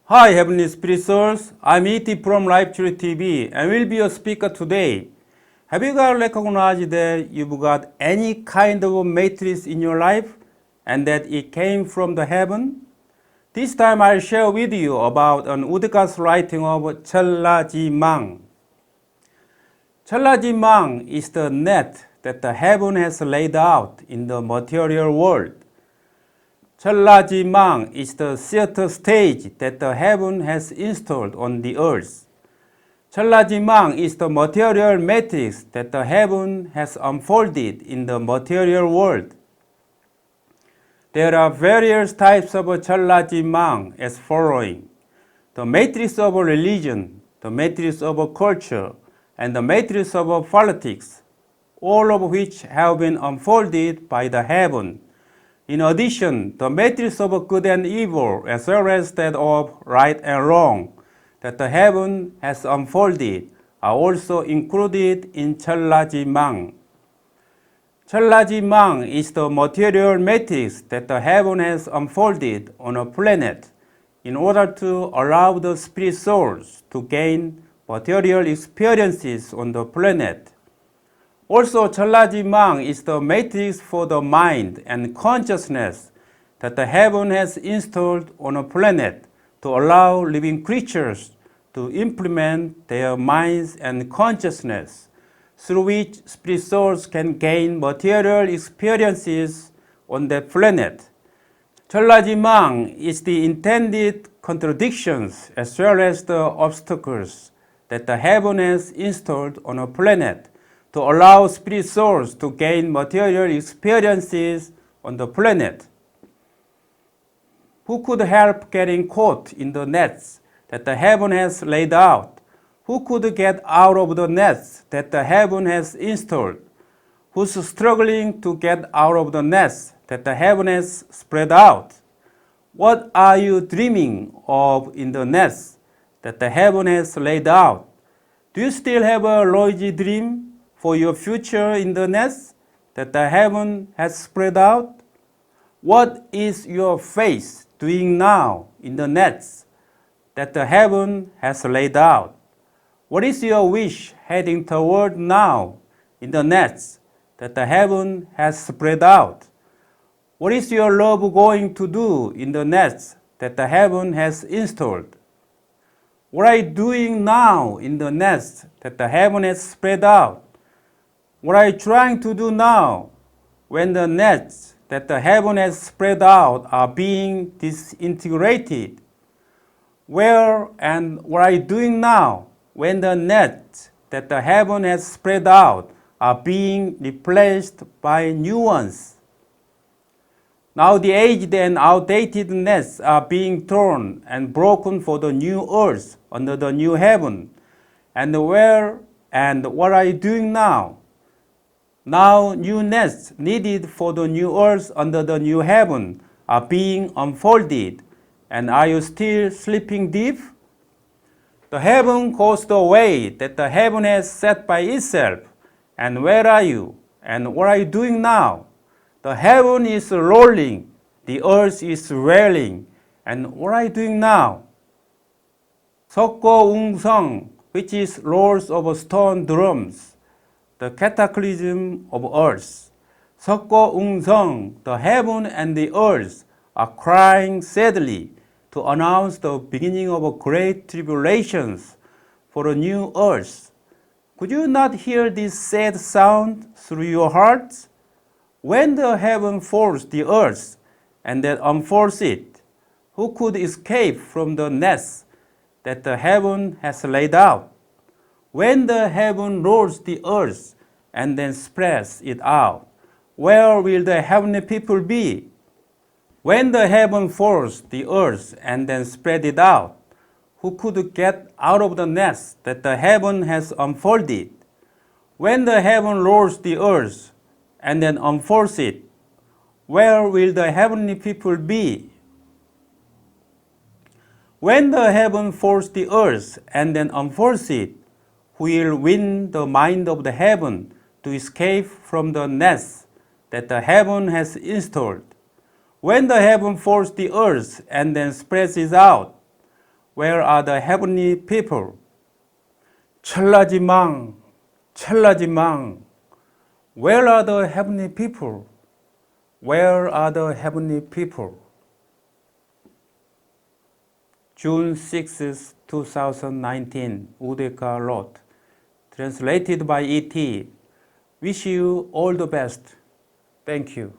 Hi, Heavenly Spirit Souls. I'm E.T. from LifeTree TV and will be your speaker today. Have you got recognized that you've got any kind of a matrix in your life and that it came from the heaven? This time I'll share with you about an Udeka's writing of MANG. MANG is the net that the heaven has laid out in the material world. MANG is the theater stage that the heaven has installed on the earth. MANG is the material matrix that the heaven has unfolded in the material world. There are various types of MANG as following: the matrix of religion, the matrix of culture, and the matrix of politics, all of which have been unfolded by the heaven. In addition, the matrix of good and evil, as well as that of right and wrong, that the heaven has unfolded, are also included in MANG. MANG is the material matrix that the heaven has unfolded on a planet in order to allow the spirit souls to gain material experiences on the planet. Also, MANG is the matrix for the mind and consciousness that the heaven has installed on a planet to allow living creatures to implement their minds and consciousness, through which spirit souls can gain material experiences on that planet. MANG is the intended contradictions as well as the obstacles that the heaven has installed on a planet to allow spirit souls to gain material experiences on the planet. Who could help getting caught in the nets that the heaven has laid out? Who could get out of the nets that the heaven has installed? Who's struggling to get out of the nets that the heaven has spread out? What are you dreaming of in the nets that the heaven has laid out? Do you still have a rosy dream for your future in the nets that the heaven has spread out? What is your faith doing now in the nets that the heaven has laid out? What is your wish heading toward now in the nets that the heaven has spread out? What is your love going to do in the nets that the heaven has installed? What are you doing now in the nets that the heaven has spread out? What are you trying to do now when the nets that the heaven has spread out are being disintegrated? Where and what are you doing now when the nets that the heaven has spread out are being replaced by new ones? Now the aged and outdated nets are being torn and broken for the new earth under the new heaven. And where and what are you doing now? Now new nets needed for the new earth under the new heaven are being unfolded. And are you still sleeping deep? The heaven goes the way that the heaven has set by itself. And where are you? And what are you doing now? The heaven is rolling, the earth is wailing. And what are you doing now? 석고웅성, which is rolls of stone drums, the cataclysm of earth. 석고웅성, the heaven and the earth are crying sadly to announce the beginning of great tribulations for a new earth. Could you not hear this sad sound through your hearts? When the heaven folds the earth and then unfolds it, who could escape from the nets that the heaven has laid out? When the heaven rolls the earth and then spreads it out, where will the heavenly people be? When the heaven folds the earth and then spread it out, who could get out of the nets that the heaven has unfolded? When the heaven rolls the earth and then unfolds it, where will the heavenly people be? When the heaven folds the earth and then unfolds it, who will win the mind of the heaven to escape from the nets that the heaven has installed? When the heaven folds the earth and then spreads it out, Where are the heavenly people? 찰나지망, 찰나지망. Where are the heavenly people? Where are the heavenly people? June 6, 2019, Udeka wrote. Translated by E.T. Wish you all the best. Thank you.